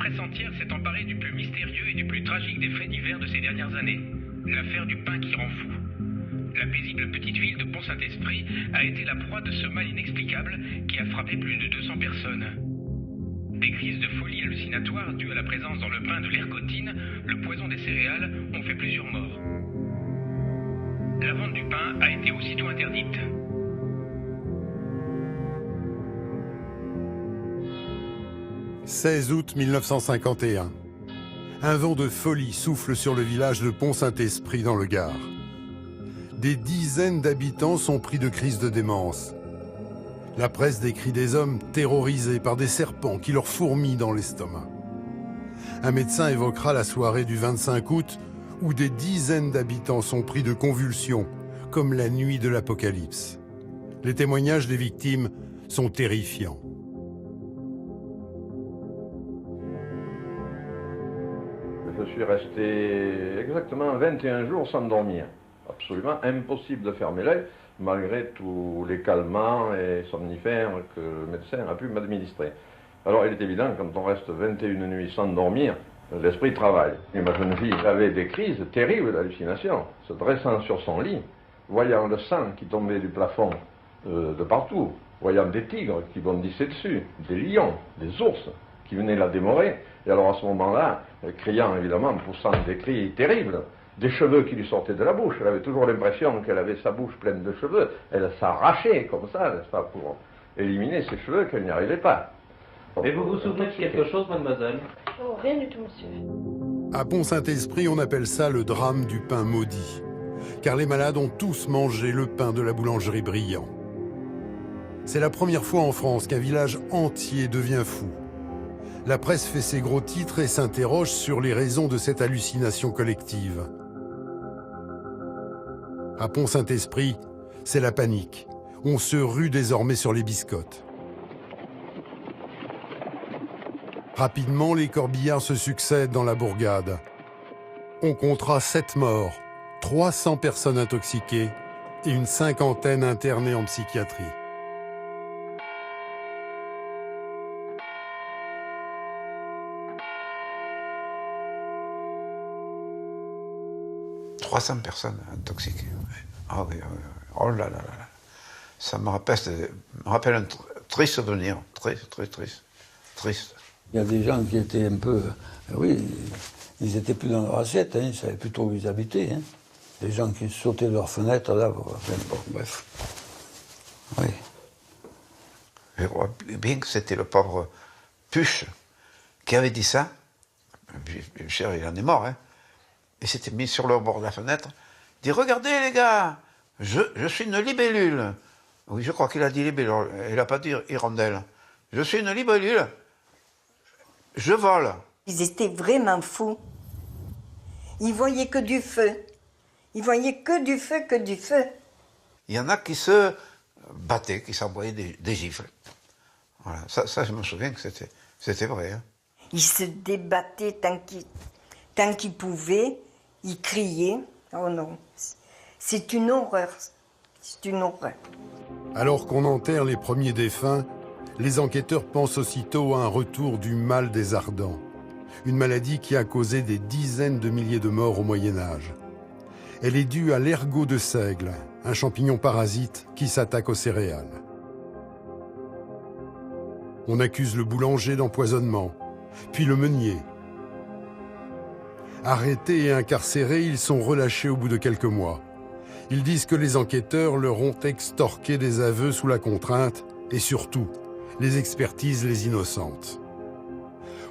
presse entière s'est emparée du plus mystérieux et du plus tragique des faits divers de ces dernières années. L'affaire du pain qui rend fou. La paisible petite ville de Pont-Saint-Esprit a été la proie de ce mal inexplicable qui a frappé plus de 200 personnes. Des crises de folie hallucinatoire dues à la présence dans le pain de l'ergotine, le poison des céréales, ont fait plusieurs morts. La vente du pain a été aussitôt interdite. « 16 août 1951. Un vent de folie souffle sur le village de Pont-Saint-Esprit dans le Gard. Des dizaines d'habitants sont pris de crises de démence. La presse décrit des hommes terrorisés par des serpents qui leur fourmillent dans l'estomac. Un médecin évoquera la soirée du 25 août où des dizaines d'habitants sont pris de convulsions, comme la nuit de l'Apocalypse. Les témoignages des victimes sont terrifiants. Je suis resté exactement 21 jours sans dormir. Absolument impossible de fermer l'œil, malgré tous les calmants et somnifères que le médecin a pu m'administrer. Alors il est évident, quand on reste 21 nuits sans dormir, l'esprit travaille. Et ma jeune fille avait des crises terribles d'hallucination, se dressant sur son lit, voyant le sang qui tombait du plafond de partout, voyant des tigres qui bondissaient dessus, des lions, des ours qui venaient la dévorer. Et alors à ce moment-là, criant évidemment, poussant des cris terribles, des cheveux qui lui sortaient de la bouche. Elle avait toujours l'impression qu'elle avait sa bouche pleine de cheveux. Elle s'arrachait comme ça, n'est-ce pas, pour éliminer ses cheveux, qu'elle n'y arrivait pas. Et vous vous souvenez de quelque chose, mademoiselle? Oh, rien du tout, monsieur. À Pont-Saint-Esprit, on appelle ça le drame du pain maudit. Car les malades ont tous mangé le pain de la boulangerie Brillant. C'est la première fois en France qu'un village entier devient fou. La presse fait ses gros titres et s'interroge sur les raisons de cette hallucination collective. À Pont-Saint-Esprit, c'est la panique. On se rue désormais sur les biscottes. Rapidement, les corbillards se succèdent dans la bourgade. On comptera 7 morts, 300 personnes intoxiquées et une cinquantaine internées en psychiatrie. « 300 personnes intoxiquées. Ah oui, oh là là là. Ça me rappelle un triste souvenir, très triste. Il y a des gens qui étaient un peu... Oui, ils n'étaient plus dans leur assiette, hein, ils savaient plus trop où ils habitaient. Hein. Des gens qui sautaient de leurs fenêtres, là, bon, bref. Oui. Je crois bien que c'était le pauvre Puche qui avait dit ça. Cher, il en est mort, hein. Il s'était mis sur le bord de la fenêtre. Il dit, regardez les gars, je suis une libellule. Oui, je crois qu'il a dit libellule, il n'a pas dit hirondelle. Je suis une libellule, je vole. Ils étaient vraiment fous. Ils voyaient que du feu. Ils voyaient que du feu, que du feu. Il y en a qui se battaient, qui s'envoyaient des gifles. Voilà, ça je me souviens que c'était vrai. Hein. Ils se débattaient tant qu'ils pouvaient. Ils criaient. Oh non, c'est une horreur. C'est une horreur. Alors qu'on enterre les premiers défunts, les enquêteurs pensent aussitôt à un retour du mal des Ardents, une maladie qui a causé des dizaines de milliers de morts au Moyen-Âge. Elle est due à l'ergot de seigle, un champignon parasite qui s'attaque aux céréales. On accuse le boulanger d'empoisonnement, puis le meunier. Arrêtés et incarcérés, ils sont relâchés au bout de quelques mois. Ils disent que les enquêteurs leur ont extorqué des aveux sous la contrainte et surtout, les expertises les innocentent.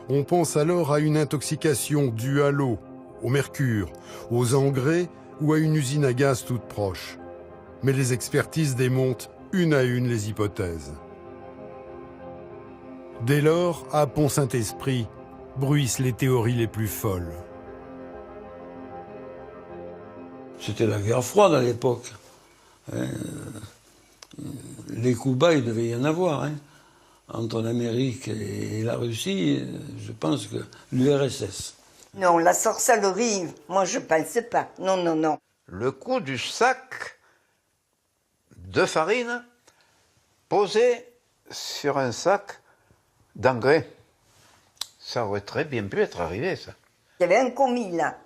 On pense alors à une intoxication due à l'eau, au mercure, aux engrais ou à une usine à gaz toute proche. Mais les expertises démontent une à une les hypothèses. Dès lors, à Pont-Saint-Esprit, bruissent les théories les plus folles. C'était la guerre froide à l'époque. Hein. Les coups bas, il devait y en avoir. Hein. Entre l'Amérique et la Russie, je pense que l'URSS. Non, la sorcellerie, moi je pense pas. Non, non, non. Le coup du sac de farine posé sur un sac d'engrais. Ça aurait très bien pu être arrivé, ça. Il y avait un commis là.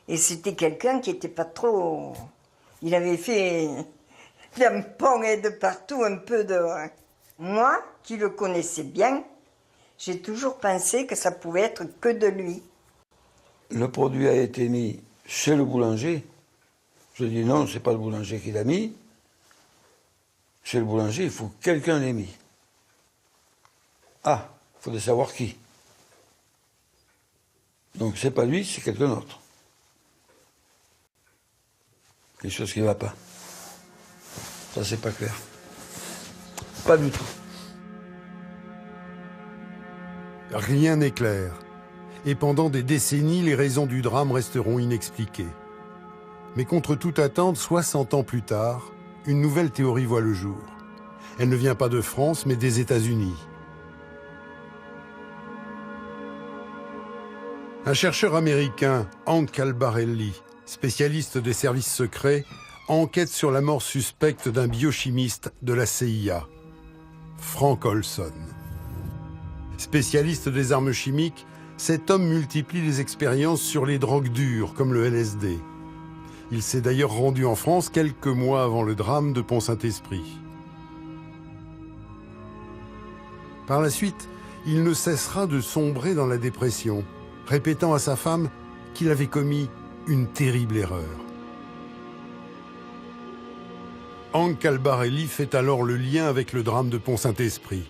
Et c'était quelqu'un qui n'était pas trop... Il avait fait un pont et de partout, un peu de... Moi, qui le connaissais bien, j'ai toujours pensé que ça pouvait être que de lui. Le produit a été mis chez le boulanger. Je dis non, c'est pas le boulanger qui l'a mis. Chez le boulanger, il faut que quelqu'un l'ait mis. Ah, il faut savoir qui. Donc c'est pas lui, c'est quelqu'un d'autre. Quelque chose qui ne va pas. Ça, c'est pas clair. Pas du tout. Rien n'est clair. Et pendant des décennies, les raisons du drame resteront inexpliquées. Mais contre toute attente, 60 ans plus tard, une nouvelle théorie voit le jour. Elle ne vient pas de France, mais des États-Unis. Un chercheur américain, Hank Albarelli, spécialiste des services secrets, enquête sur la mort suspecte d'un biochimiste de la CIA, Frank Olson. Spécialiste des armes chimiques, cet homme multiplie les expériences sur les drogues dures, comme le LSD. Il s'est d'ailleurs rendu en France quelques mois avant le drame de Pont-Saint-Esprit. Par la suite, il ne cessera de sombrer dans la dépression, répétant à sa femme qu'il avait commis une terrible erreur. Hank Albarelli fait alors le lien avec le drame de Pont-Saint-Esprit.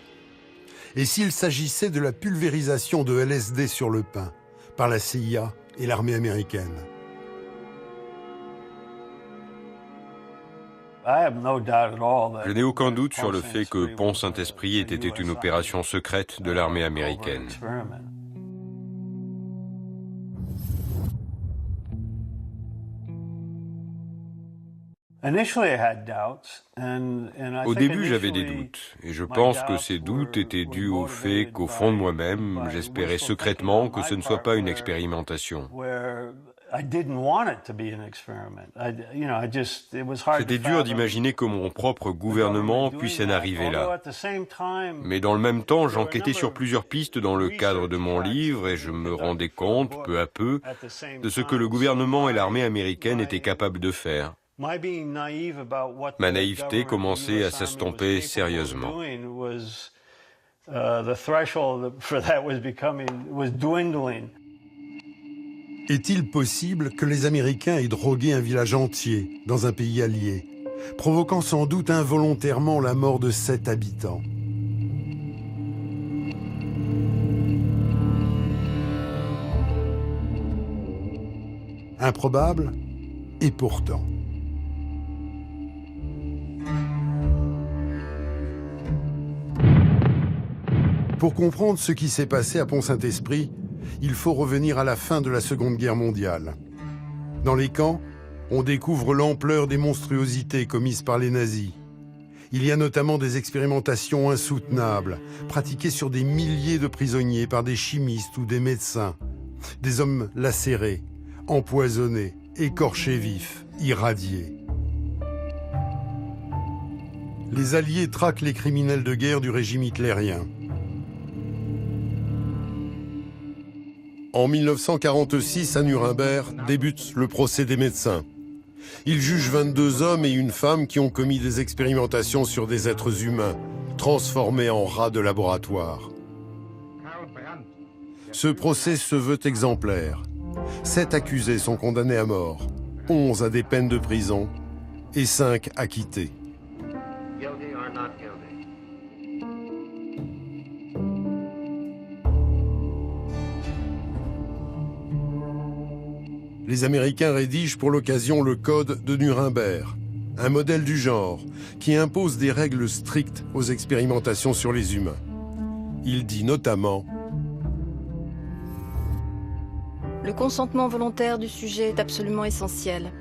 Et s'il s'agissait de la pulvérisation de LSD sur le pain par la CIA et l'armée américaine? Je n'ai aucun doute sur le fait que Pont-Saint-Esprit ait été une opération secrète de l'armée américaine. Au début, j'avais des doutes, et je pense que ces doutes étaient dus au fait qu'au fond de moi-même, j'espérais secrètement que ce ne soit pas une expérimentation. C'était dur d'imaginer que mon propre gouvernement puisse en arriver là. Mais dans le même temps, j'enquêtais sur plusieurs pistes dans le cadre de mon livre et je me rendais compte, peu à peu, de ce que le gouvernement et l'armée américaine étaient capables de faire. Ma naïveté commençait à s'estomper sérieusement. Est-il possible que les Américains aient drogué un village entier dans un pays allié, provoquant sans doute involontairement la mort de 7 habitants? Improbable, et pourtant. Pour comprendre ce qui s'est passé à Pont-Saint-Esprit, il faut revenir à la fin de la Seconde Guerre mondiale. Dans les camps, on découvre l'ampleur des monstruosités commises par les nazis. Il y a notamment des expérimentations insoutenables, pratiquées sur des milliers de prisonniers par des chimistes ou des médecins. Des hommes lacérés, empoisonnés, écorchés vifs, irradiés. Les Alliés traquent les criminels de guerre du régime hitlérien. En 1946, à Nuremberg, débute le procès des médecins. Ils jugent 22 hommes et une femme qui ont commis des expérimentations sur des êtres humains, transformés en rats de laboratoire. Ce procès se veut exemplaire. 7 accusés sont condamnés à mort, 11 à des peines de prison et 5 acquittés. Les Américains rédigent pour l'occasion le Code de Nuremberg, un modèle du genre qui impose des règles strictes aux expérimentations sur les humains. Il dit notamment: le consentement volontaire du sujet est absolument essentiel.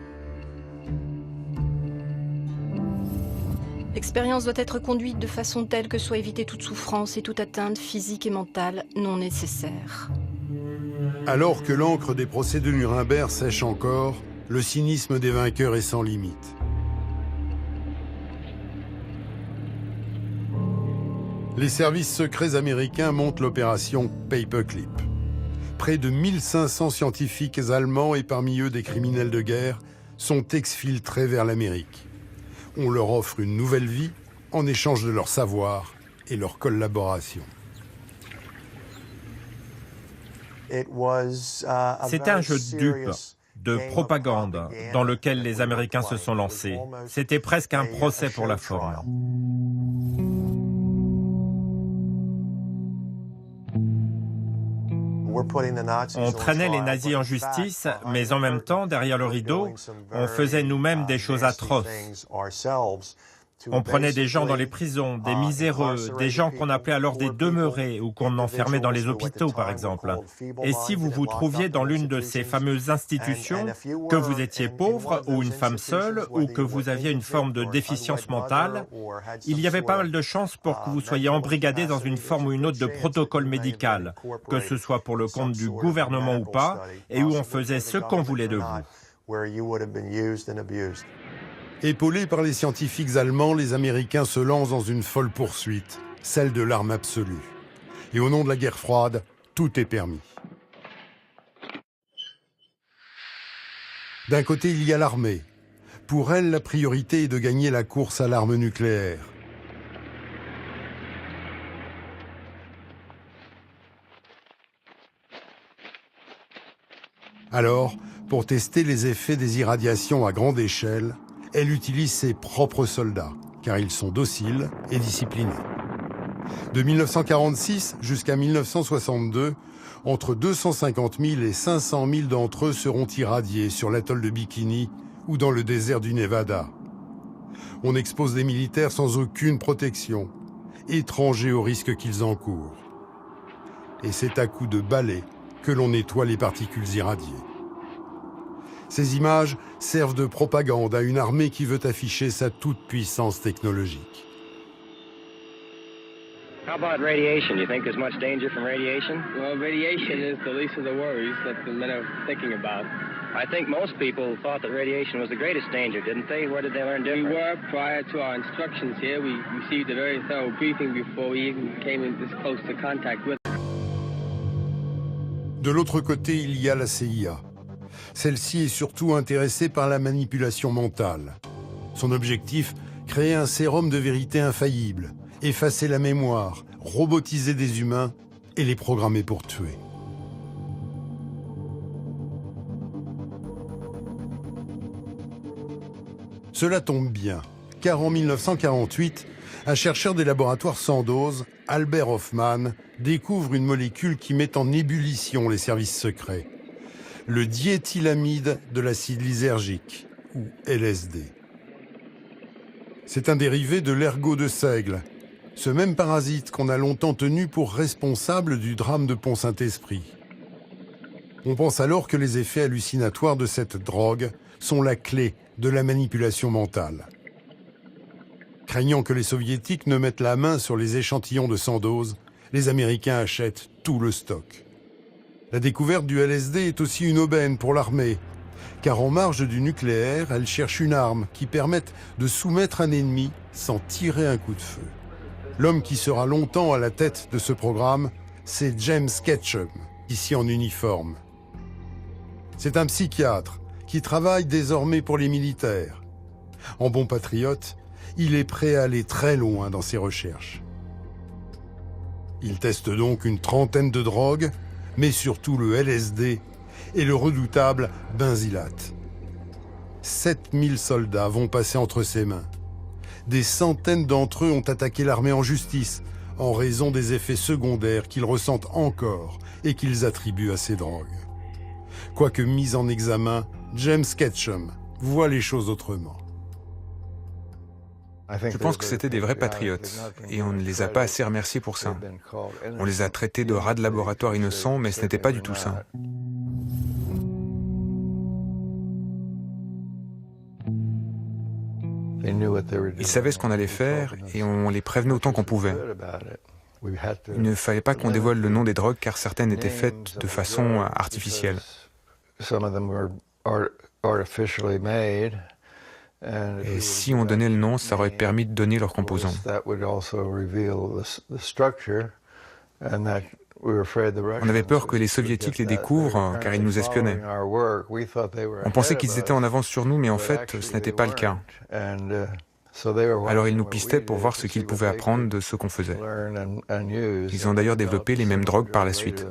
L'expérience doit être conduite de façon telle que soit évitée toute souffrance et toute atteinte physique et mentale non nécessaire. Alors que l'encre des procès de Nuremberg sèche encore, le cynisme des vainqueurs est sans limite. Les services secrets américains montent l'opération Paperclip. Près de 1500 scientifiques allemands et parmi eux des criminels de guerre sont exfiltrés vers l'Amérique. On leur offre une nouvelle vie en échange de leur savoir et leur collaboration. C'était un jeu de dupes, de propagande, dans lequel les Américains se sont lancés. C'était presque un procès pour la forme. On traînait les nazis en justice, mais en même temps, derrière le rideau, on faisait nous-mêmes des choses atroces. On prenait des gens dans les prisons, des miséreux, des gens qu'on appelait alors des demeurés ou qu'on enfermait dans les hôpitaux, par exemple. Et si vous vous trouviez dans l'une de ces fameuses institutions, que vous étiez pauvre ou une femme seule ou que vous aviez une forme de déficience mentale, il y avait pas mal de chances pour que vous soyez embrigadé dans une forme ou une autre de protocole médical, que ce soit pour le compte du gouvernement ou pas, et où on faisait ce qu'on voulait de vous. Épaulés par les scientifiques allemands, les Américains se lancent dans une folle poursuite, celle de l'arme absolue. Et au nom de la guerre froide, tout est permis. D'un côté, il y a l'armée. Pour elle, la priorité est de gagner la course à l'arme nucléaire. Alors, pour tester les effets des irradiations à grande échelle, elle utilise ses propres soldats, car ils sont dociles et disciplinés. De 1946 jusqu'à 1962, entre 250 000 et 500 000 d'entre eux seront irradiés sur l'atoll de Bikini ou dans le désert du Nevada. On expose des militaires sans aucune protection, étrangers aux risques qu'ils encourent. Et c'est à coups de balai que l'on nettoie les particules irradiées. Ces images servent de propagande à une armée qui veut afficher sa toute-puissance technologique. How about radiation? Do you think there's much danger from radiation? Well, radiation is the least of the worries that the men are thinking about. I think most people thought that radiation was the greatest danger, didn't they? Where did they learn different? We were, prior to our instructions here. We received a very thorough briefing before we even came in this close to contact with it. De l'autre côté, il y a la CIA. Celle-ci est surtout intéressée par la manipulation mentale. Son objectif, créer un sérum de vérité infaillible, effacer la mémoire, robotiser des humains et les programmer pour tuer. Cela tombe bien, car en 1948, un chercheur des laboratoires Sandoz, Albert Hofmann, découvre une molécule qui met en ébullition les services secrets. Le diéthylamide de l'acide lysergique, ou LSD. C'est un dérivé de l'ergot de seigle, ce même parasite qu'on a longtemps tenu pour responsable du drame de Pont-Saint-Esprit. On pense alors que les effets hallucinatoires de cette drogue sont la clé de la manipulation mentale. Craignant que les Soviétiques ne mettent la main sur les échantillons de Sandoz, les Américains achètent tout le stock. La découverte du LSD est aussi une aubaine pour l'armée, car en marge du nucléaire, elle cherche une arme qui permette de soumettre un ennemi sans tirer un coup de feu. L'homme qui sera longtemps à la tête de ce programme, c'est James Ketchum, ici en uniforme. C'est un psychiatre qui travaille désormais pour les militaires. En bon patriote, il est prêt à aller très loin dans ses recherches. Il teste donc une trentaine de drogues, mais surtout le LSD et le redoutable benzylate. 7000 soldats vont passer entre ses mains. Des centaines d'entre eux ont attaqué l'armée en justice en raison des effets secondaires qu'ils ressentent encore et qu'ils attribuent à ces drogues. Quoique mis en examen, James Ketchum voit les choses autrement. Je pense que c'était des vrais patriotes, et on ne les a pas assez remerciés pour ça. On les a traités de rats de laboratoire innocents, mais ce n'était pas du tout ça. Ils savaient ce qu'on allait faire, et on les prévenait autant qu'on pouvait. Il ne fallait pas qu'on dévoile le nom des drogues, car certaines étaient faites de façon artificielle. Et si on donnait le nom, ça aurait permis de donner leurs composants. On avait peur que les Soviétiques les découvrent, car ils nous espionnaient. On pensait qu'ils étaient en avance sur nous, mais en fait, ce n'était pas le cas. Alors ils nous pistaient pour voir ce qu'ils pouvaient apprendre de ce qu'on faisait. Ils ont d'ailleurs développé les mêmes drogues par la suite.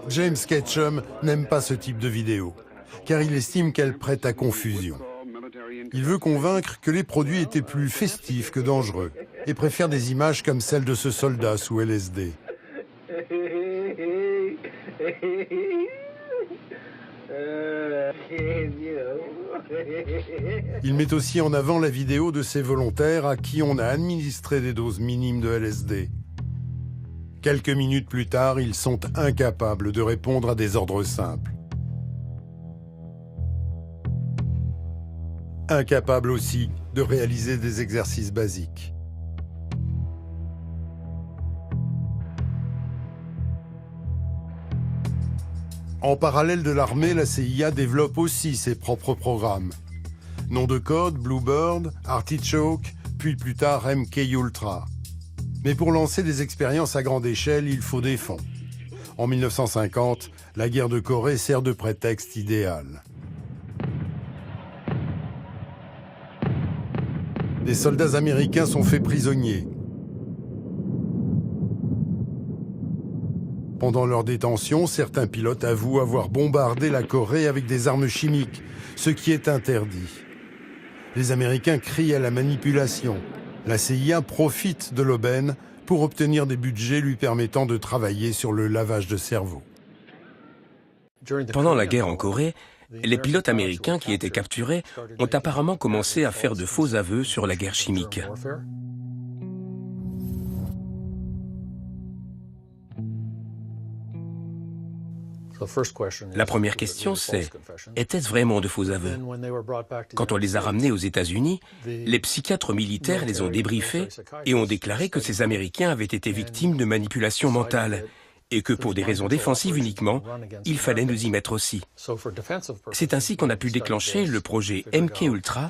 James Ketchum n'aime pas ce type de vidéo, car il estime qu'elle prête à confusion. Il veut convaincre que les produits étaient plus festifs que dangereux, et préfère des images comme celle de ce soldat sous LSD. Il met aussi en avant la vidéo de ces volontaires à qui on a administré des doses minimes de LSD. Quelques minutes plus tard, ils sont incapables de répondre à des ordres simples. Incapables aussi de réaliser des exercices basiques. En parallèle de l'armée, la CIA développe aussi ses propres programmes. Nom de code, Bluebird, Artichoke, puis plus tard MK-Ultra. Mais pour lancer des expériences à grande échelle, il faut des fonds. En 1950, la guerre de Corée sert de prétexte idéal. Des soldats américains sont faits prisonniers. Pendant leur détention, certains pilotes avouent avoir bombardé la Corée avec des armes chimiques, ce qui est interdit. Les Américains crient à la manipulation. La CIA profite de l'aubaine pour obtenir des budgets lui permettant de travailler sur le lavage de cerveau. Pendant la guerre en Corée, les pilotes américains qui étaient capturés ont apparemment commencé à faire de faux aveux sur la guerre chimique. La première question, c'est « était-ce vraiment de faux aveux ?» Quand on les a ramenés aux États-Unis, les psychiatres militaires les ont débriefés et ont déclaré que ces Américains avaient été victimes de manipulation mentale et que pour des raisons défensives uniquement, il fallait nous y mettre aussi. C'est ainsi qu'on a pu déclencher le projet MK-Ultra,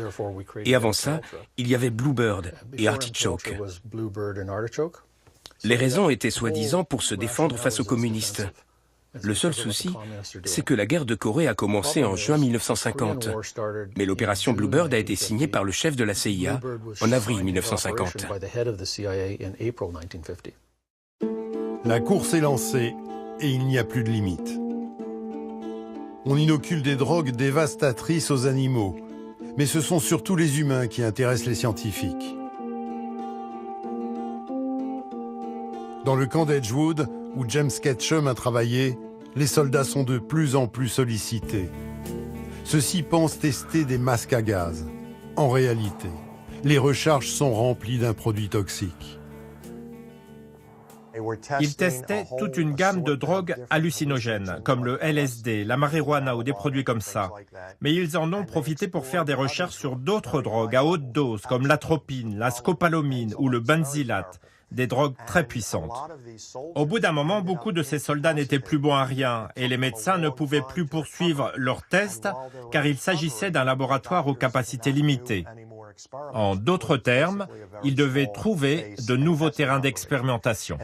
et avant ça, il y avait Bluebird et Artichoke. Les raisons étaient soi-disant pour se défendre face aux communistes. Le seul souci, c'est que la guerre de Corée a commencé en juin 1950, mais l'opération Bluebird a été signée par le chef de la CIA en avril 1950. La course est lancée et il n'y a plus de limite. On inocule des drogues dévastatrices aux animaux, mais ce sont surtout les humains qui intéressent les scientifiques. Dans le camp d'Edgewood, où James Ketchum a travaillé, les soldats sont de plus en plus sollicités. Ceux-ci pensent tester des masques à gaz. En réalité, les recharges sont remplies d'un produit toxique. Ils testaient toute une gamme de drogues hallucinogènes, comme le LSD, la marijuana ou des produits comme ça. Mais ils en ont profité pour faire des recherches sur d'autres drogues à haute dose, comme l'atropine, la scopolamine ou le benzylate. Des drogues très puissantes. Au bout d'un moment, beaucoup de ces soldats n'étaient plus bons à rien et les médecins ne pouvaient plus poursuivre leurs tests car il s'agissait d'un laboratoire aux capacités limitées. En d'autres termes, ils devaient trouver de nouveaux terrains d'expérimentation.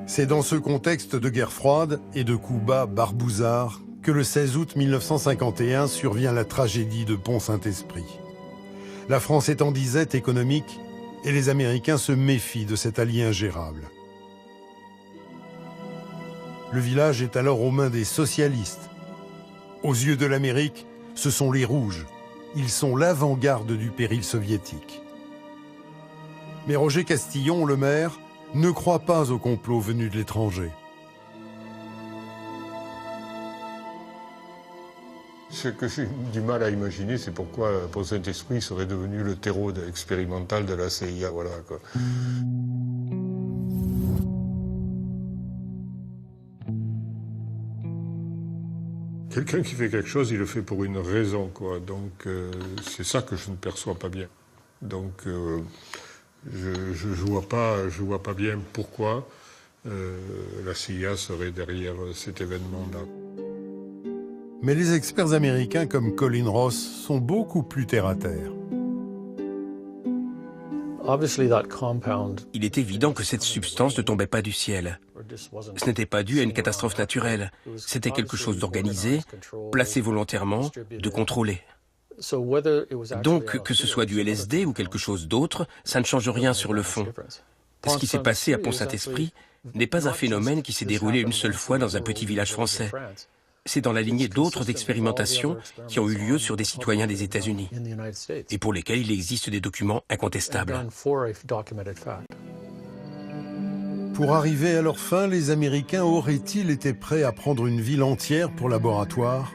C'est dans ce contexte de guerre froide et de coups bas barbouzards que le 16 août 1951 survient la tragédie de Pont-Saint-Esprit. La France est en disette économique et les Américains se méfient de cet allié ingérable. Le village est alors aux mains des socialistes. Aux yeux de l'Amérique, ce sont les rouges. ils sont l'avant-garde du péril soviétique. Mais Roger Castillon, le maire, ne croit pas au complot venu de l'étranger. Ce que j'ai du mal à imaginer, c'est pourquoi Pont-Saint-Esprit serait devenu le terreau expérimental de la CIA. Voilà, quoi. Quelqu'un qui fait quelque chose, il le fait pour une raison, quoi. Donc c'est ça que je ne perçois pas bien. Donc je vois pas bien pourquoi la CIA serait derrière cet événement-là. Mais les experts américains comme Colin Ross sont beaucoup plus terre-à-terre. Il est évident que cette substance ne tombait pas du ciel. Ce n'était pas dû à une catastrophe naturelle. C'était quelque chose d'organisé, placé volontairement, de contrôlé. Donc, que ce soit du LSD ou quelque chose d'autre, ça ne change rien sur le fond. Ce qui s'est passé à Pont-Saint-Esprit n'est pas un phénomène qui s'est déroulé une seule fois dans un petit village français. C'est dans la lignée d'autres expérimentations qui ont eu lieu sur des citoyens des États-Unis et pour lesquels il existe des documents incontestables. Pour arriver à leur fin, les Américains auraient-ils été prêts à prendre une ville entière pour laboratoire?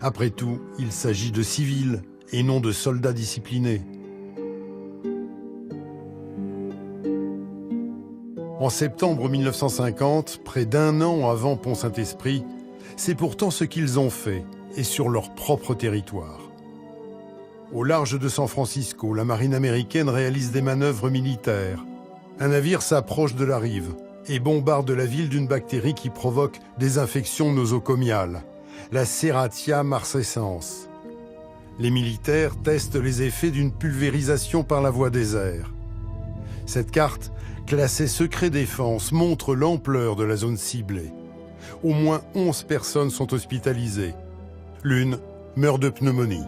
Après tout, il s'agit de civils et non de soldats disciplinés. En septembre 1950, près d'un an avant Pont-Saint-Esprit, c'est pourtant ce qu'ils ont fait, et sur leur propre territoire. Au large de San Francisco, la marine américaine réalise des manœuvres militaires. Un navire s'approche de la rive et bombarde la ville d'une bactérie qui provoque des infections nosocomiales, la Serratia marcescens. Les militaires testent les effets d'une pulvérisation par la voie des airs. Cette carte, classée secret défense, montre l'ampleur de la zone ciblée. Au moins 11 personnes sont hospitalisées. L'une meurt de pneumonie.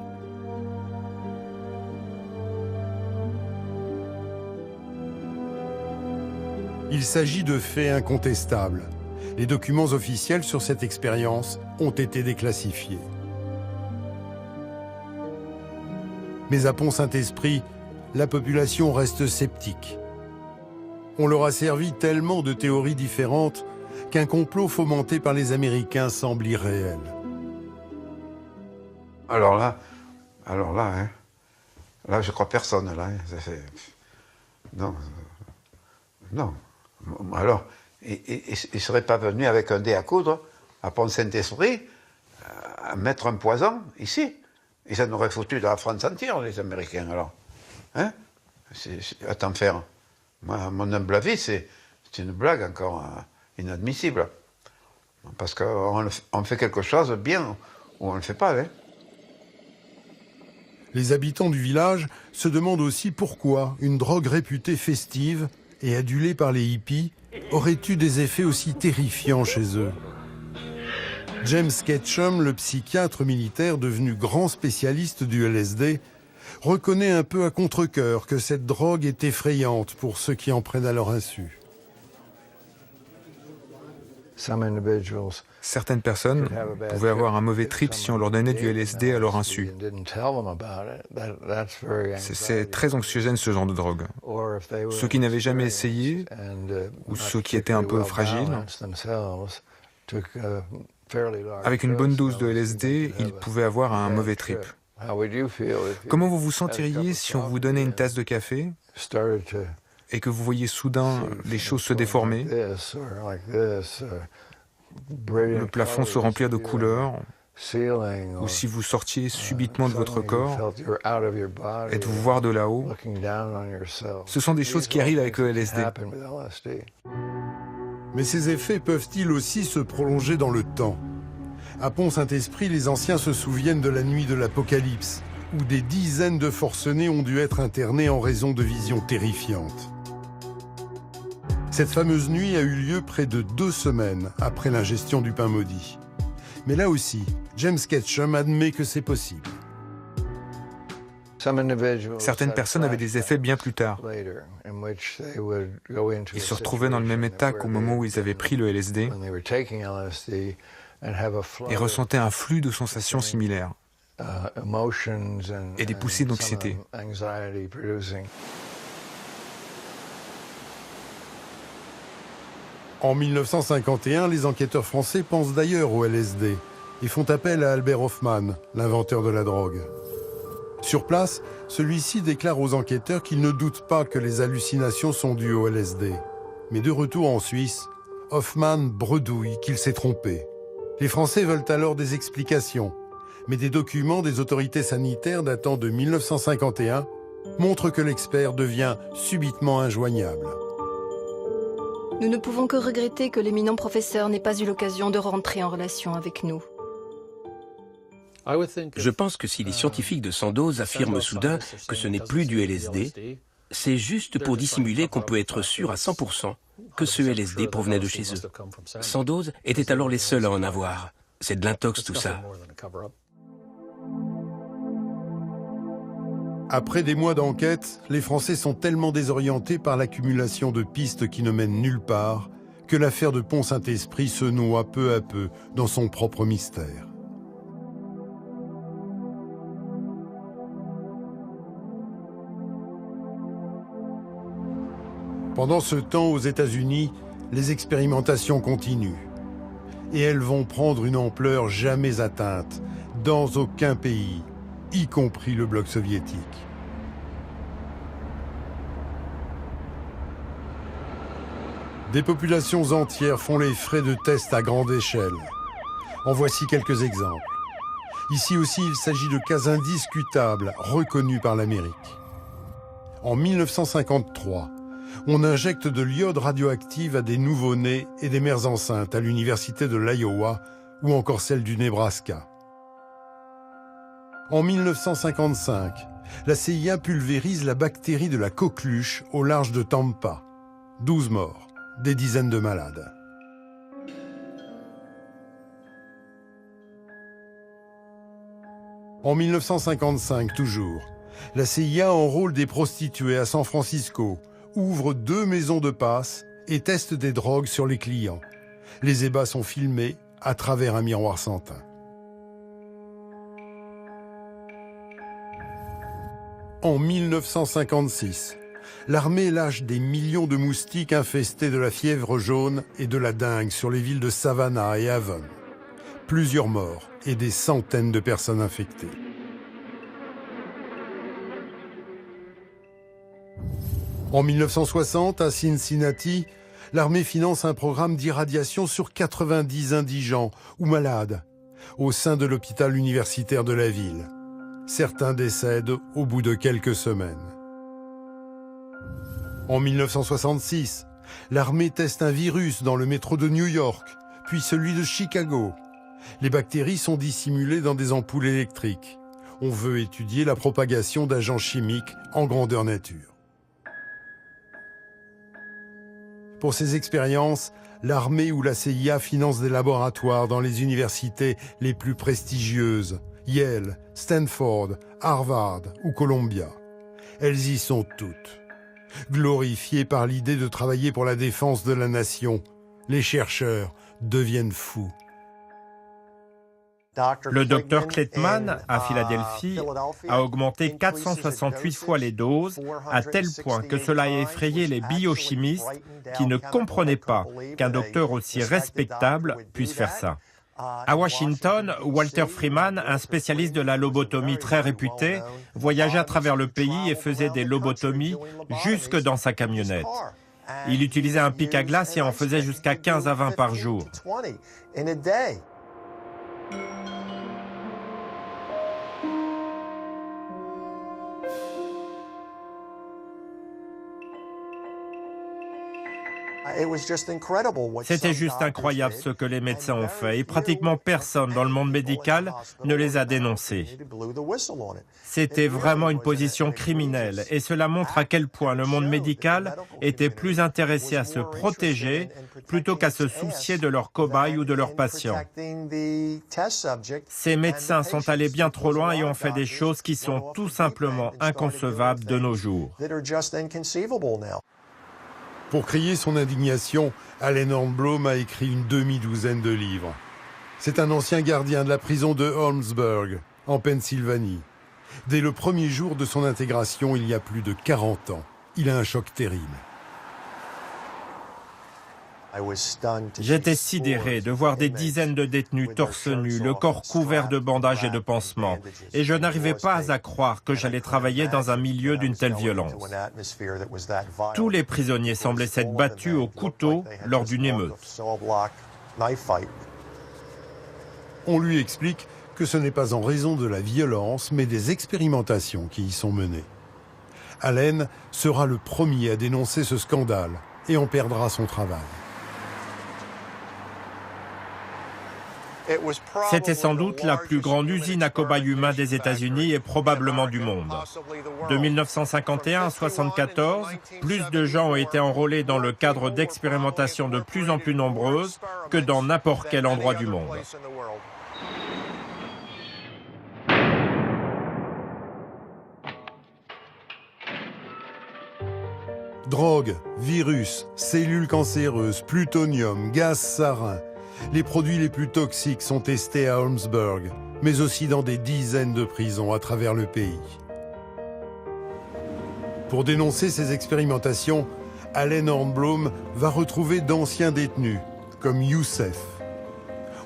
Il s'agit de faits incontestables. Les documents officiels sur cette expérience ont été déclassifiés. Mais à Pont-Saint-Esprit, la population reste sceptique. On leur a servi tellement de théories différentes qu'un complot fomenté par les Américains semble irréel. Alors là, hein, là je crois personne, là. Hein, non. Alors, il ne serait pas venu avec un dé à coudre à Pont-Saint-Esprit à mettre un poison ici. Et ça nous aurait foutu dans la France entière, les Américains, alors. Hein? À t'en faire. Moi, à mon humble avis, c'est une blague encore inadmissible. Parce qu'on fait quelque chose bien ou on ne le fait pas. Hein? Les habitants du village se demandent aussi pourquoi une drogue réputée festive et adulée par les hippies aurait eu des effets aussi terrifiants chez eux. James Ketchum, le psychiatre militaire devenu grand spécialiste du LSD, reconnaît un peu à contre-cœur que cette drogue est effrayante pour ceux qui en prennent à leur insu. Certaines personnes pouvaient avoir un mauvais trip si on leur donnait du LSD à leur insu. C'est très anxiogène ce genre de drogue. Ceux qui n'avaient jamais essayé, ou ceux qui étaient un peu fragiles, avec une bonne dose de LSD, ils pouvaient avoir un mauvais trip. Comment vous vous sentiriez si on vous donnait une tasse de café et que vous voyiez soudain les choses se déformer, le plafond se remplir de couleurs, ou si vous sortiez subitement de votre corps et de vous voir de là-haut? Ce sont des choses qui arrivent avec le LSD. Mais ces effets peuvent-ils aussi se prolonger dans le temps? À Pont-Saint-Esprit, les anciens se souviennent de la nuit de l'Apocalypse, où des dizaines de forcenés ont dû être internés en raison de visions terrifiantes. Cette fameuse nuit a eu lieu près de 2 semaines après l'ingestion du pain maudit. Mais là aussi, James Ketchum admet que c'est possible. Certaines personnes avaient des effets bien plus tard. Ils se retrouvaient dans le même état qu'au moment où ils avaient pris le LSD et ressentaient un flux de sensations similaires. et des poussées d'anxiété. En 1951, les enquêteurs français pensent d'ailleurs au LSD et font appel à Albert Hofmann, l'inventeur de la drogue. Sur place, celui-ci déclare aux enquêteurs qu'il ne doute pas que les hallucinations sont dues au LSD. Mais de retour en Suisse, Hofmann bredouille qu'il s'est trompé. Les Français veulent alors des explications, mais des documents des autorités sanitaires datant de 1951 montrent que l'expert devient subitement injoignable. Nous ne pouvons que regretter que l'éminent professeur n'ait pas eu l'occasion de rentrer en relation avec nous. Je pense que si les scientifiques de Sandoz affirment soudain que ce n'est plus du LSD, c'est juste pour dissimuler qu'on peut être sûr à 100% que ce LSD provenait de chez eux. Sandoz étaient alors les seuls à en avoir. C'est de l'intox tout ça. Après des mois d'enquête, les Français sont tellement désorientés par l'accumulation de pistes qui ne mènent nulle part que l'affaire de Pont-Saint-Esprit se noie peu à peu dans son propre mystère. Pendant ce temps, aux États-Unis, les expérimentations continuent. Et elles vont prendre une ampleur jamais atteinte dans aucun pays, y compris le bloc soviétique. Des populations entières font les frais de tests à grande échelle. En voici quelques exemples. Ici aussi, il s'agit de cas indiscutables, reconnus par l'Amérique. En 1953, on injecte de l'iode radioactive à des nouveau-nés et des mères enceintes à l'université de l'Iowa ou encore celle du Nebraska. En 1955, la CIA pulvérise la bactérie de la coqueluche au large de Tampa. 12 morts, des dizaines de malades. En 1955 toujours, la CIA enrôle des prostituées à San Francisco, ouvre 2 maisons de passe et teste des drogues sur les clients. Les ébats sont filmés à travers un miroir sans teint. En 1956, l'armée lâche des millions de moustiques infestés de la fièvre jaune et de la dengue sur les villes de Savannah et Avon. Plusieurs morts et des centaines de personnes infectées. En 1960, à Cincinnati, l'armée finance un programme d'irradiation sur 90 indigents ou malades au sein de l'hôpital universitaire de la ville. Certains décèdent au bout de quelques semaines. En 1966, l'armée teste un virus dans le métro de New York, puis celui de Chicago. Les bactéries sont dissimulées dans des ampoules électriques. On veut étudier la propagation d'agents chimiques en grandeur nature. Pour ces expériences, l'armée ou la CIA finance des laboratoires dans les universités les plus prestigieuses, Yale, Stanford, Harvard ou Columbia. Elles y sont toutes. Glorifiées par l'idée de travailler pour la défense de la nation, les chercheurs deviennent fous. Le docteur Kleitman, à Philadelphie, a augmenté 468 fois les doses, à tel point que cela a effrayé les biochimistes qui ne comprenaient pas qu'un docteur aussi respectable puisse faire ça. À Washington, Walter Freeman, un spécialiste de la lobotomie très réputé, voyageait à travers le pays et faisait des lobotomies jusque dans sa camionnette. Il utilisait un pic à glace et en faisait jusqu'à 15 à 20 par jour. C'était juste incroyable ce que les médecins ont fait et pratiquement personne dans le monde médical ne les a dénoncés. C'était vraiment une position criminelle et cela montre à quel point le monde médical était plus intéressé à se protéger plutôt qu'à se soucier de leurs cobayes ou de leurs patients. Ces médecins sont allés bien trop loin et ont fait des choses qui sont tout simplement inconcevables de nos jours. Pour crier son indignation, Allen Hornblum a écrit une demi-douzaine de livres. C'est un ancien gardien de la prison de Holmesburg, en Pennsylvanie. Dès le premier jour de son intégration, il y a plus de 40 ans, il a un choc terrible. J'étais sidéré de voir des dizaines de détenus torse nu, le corps couvert de bandages et de pansements, et je n'arrivais pas à croire que j'allais travailler dans un milieu d'une telle violence. Tous les prisonniers semblaient s'être battus au couteau lors d'une émeute. On lui explique que ce n'est pas en raison de la violence, mais des expérimentations qui y sont menées. Allen sera le premier à dénoncer ce scandale et en perdra son travail. C'était sans doute la plus grande usine à cobayes humains des États-Unis et probablement du monde. De 1951 à 1974, plus de gens ont été enrôlés dans le cadre d'expérimentations de plus en plus nombreuses que dans n'importe quel endroit du monde. Drogue, virus, cellules cancéreuses, plutonium, gaz sarin. Les produits les plus toxiques sont testés à Holmesburg, mais aussi dans des dizaines de prisons à travers le pays. Pour dénoncer ces expérimentations, Allen Hornblum va retrouver d'anciens détenus, comme Youssef.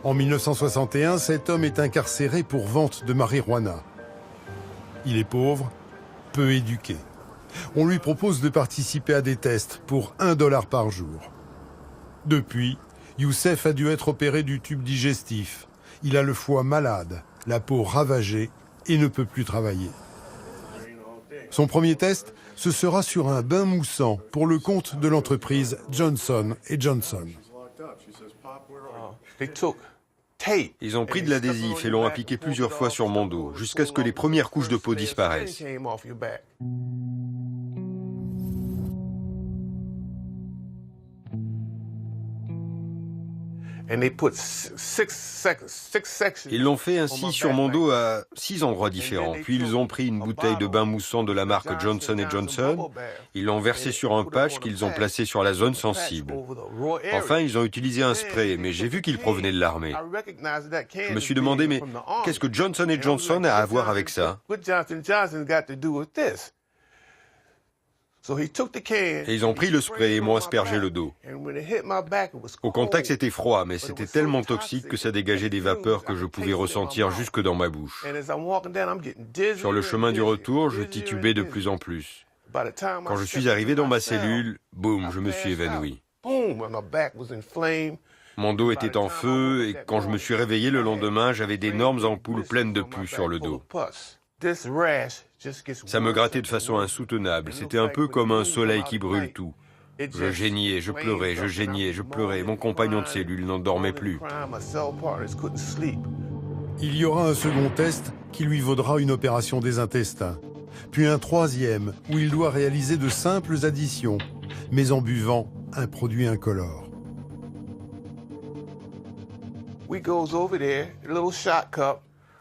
En 1961, cet homme est incarcéré pour vente de marijuana. Il est pauvre, peu éduqué. On lui propose de participer à des tests pour $1 par jour. Depuis, Youssef a dû être opéré du tube digestif. Il a le foie malade, la peau ravagée et ne peut plus travailler. Son premier test, ce sera sur un bain moussant pour le compte de l'entreprise Johnson & Johnson. Ils ont pris de l'adhésif et l'ont appliqué plusieurs fois sur mon dos, jusqu'à ce que les premières couches de peau disparaissent. Ils l'ont fait ainsi sur mon dos à 6 endroits différents. Puis ils ont pris une bouteille de bain moussant de la marque Johnson & Johnson. Ils l'ont versé sur un patch qu'ils ont placé sur la zone sensible. Enfin, ils ont utilisé un spray, mais j'ai vu qu'il provenait de l'armée. Je me suis demandé, mais qu'est-ce que Johnson & Johnson a à voir avec ça ? Et ils ont pris le spray et m'ont aspergé le dos. Au contact, c'était froid, mais c'était tellement toxique que ça dégageait des vapeurs que je pouvais ressentir jusque dans ma bouche. Sur le chemin du retour, je titubais de plus en plus. Quand je suis arrivé dans ma cellule, boum, je me suis évanoui. Mon dos était en feu et quand je me suis réveillé le lendemain, j'avais d'énormes ampoules pleines de pus sur le dos. Ça me grattait de façon insoutenable. C'était un peu comme un soleil qui brûle tout. Je geignais, je pleurais, je geignais, je pleurais. Mon compagnon de cellule n'en dormait plus. Il y aura un second test qui lui vaudra une opération des intestins. Puis un troisième où il doit réaliser de simples additions, mais en buvant un produit incolore.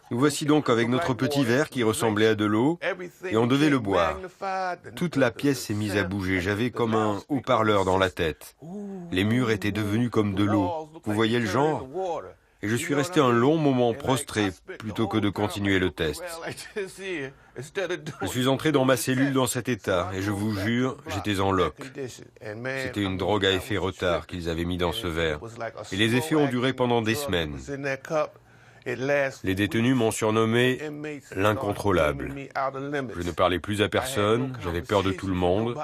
Nous voici donc avec notre petit verre qui ressemblait à de l'eau, et on devait le boire. Toute la pièce s'est mise à bouger, j'avais comme un haut-parleur dans la tête. Les murs étaient devenus comme de l'eau, vous voyez le genre ? Et je suis resté un long moment prostré, plutôt que de continuer le test. Je suis entré dans ma cellule dans cet état, et je vous jure, j'étais en loque. C'était une drogue à effet retard qu'ils avaient mis dans ce verre, et les effets ont duré pendant des semaines. Les détenus m'ont surnommé l'incontrôlable. Je ne parlais plus à personne, j'avais peur de tout le monde,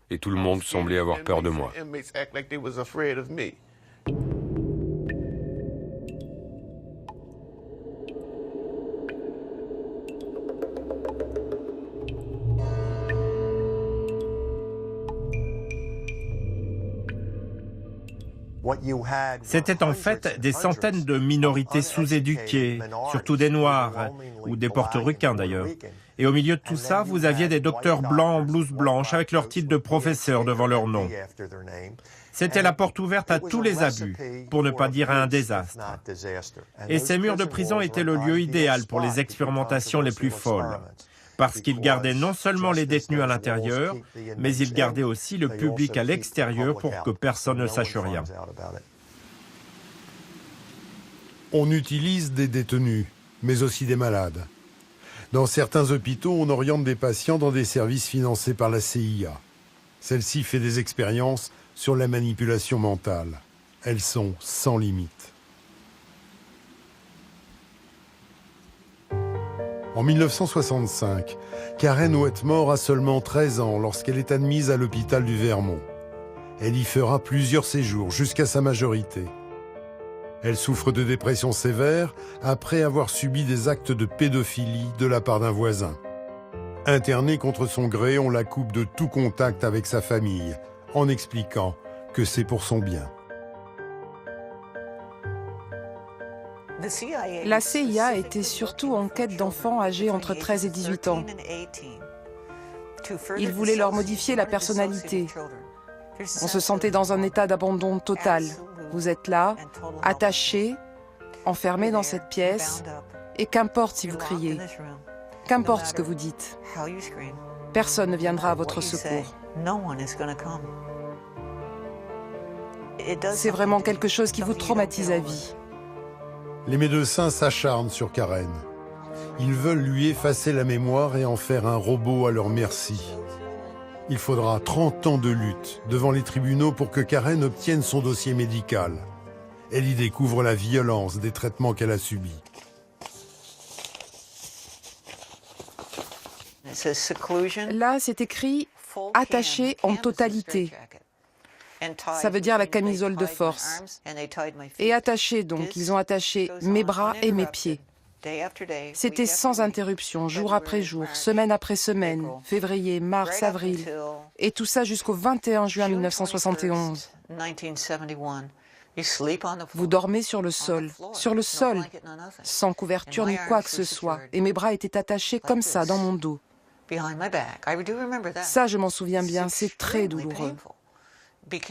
et tout le monde semblait avoir peur de moi. C'était en fait des centaines de minorités sous-éduquées, surtout des Noirs, ou des portoricains d'ailleurs. Et au milieu de tout ça, vous aviez des docteurs blancs en blouse blanche avec leur titre de professeur devant leur nom. C'était la porte ouverte à tous les abus, pour ne pas dire à un désastre. Et ces murs de prison étaient le lieu idéal pour les expérimentations les plus folles. Parce qu'ils gardaient non seulement les détenus à l'intérieur, mais ils gardaient aussi le public à l'extérieur pour que personne ne sache rien. On utilise des détenus, mais aussi des malades. Dans certains hôpitaux, on oriente des patients dans des services financés par la CIA. Celle-ci fait des expériences sur la manipulation mentale. Elles sont sans limite. En 1965, Karen Wetmore a seulement 13 ans lorsqu'elle est admise à l'hôpital du Vermont. Elle y fera plusieurs séjours jusqu'à sa majorité. Elle souffre de dépression sévère après avoir subi des actes de pédophilie de la part d'un voisin. Internée contre son gré, on la coupe de tout contact avec sa famille, en expliquant que c'est pour son bien. La CIA était surtout en quête d'enfants âgés entre 13 et 18 ans. Ils voulaient leur modifier la personnalité. On se sentait dans un état d'abandon total. Vous êtes là, attaché, enfermé dans cette pièce, et qu'importe si vous criez, qu'importe ce que vous dites, personne ne viendra à votre secours. C'est vraiment quelque chose qui vous traumatise à vie. Les médecins s'acharnent sur Karen. Ils veulent lui effacer la mémoire et en faire un robot à leur merci. Il faudra 30 ans de lutte devant les tribunaux pour que Karen obtienne son dossier médical. Elle y découvre la violence des traitements qu'elle a subis. Là, c'est écrit « attaché en totalité ». Ça veut dire la camisole de force. Et attaché, donc, ils ont attaché mes bras et mes pieds. C'était sans interruption, jour après jour, semaine après semaine, février, mars, avril, et tout ça jusqu'au 21 juin 1971. Vous dormez sur le sol, sans couverture ni quoi que ce soit, et mes bras étaient attachés comme ça dans mon dos. Ça, je m'en souviens bien, c'est très douloureux.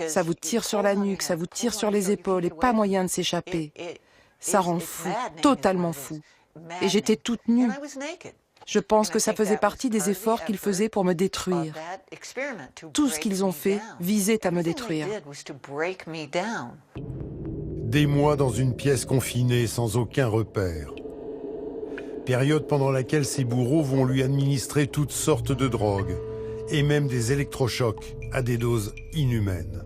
Ça vous tire sur la nuque, ça vous tire sur les épaules, et pas moyen de s'échapper. Ça rend fou, totalement fou. Et j'étais toute nue. Je pense que ça faisait partie des efforts qu'ils faisaient pour me détruire. Tout ce qu'ils ont fait visait à me détruire. Des mois dans une pièce confinée sans aucun repère. Période pendant laquelle ses bourreaux vont lui administrer toutes sortes de drogues et même des électrochocs à des doses inhumaines.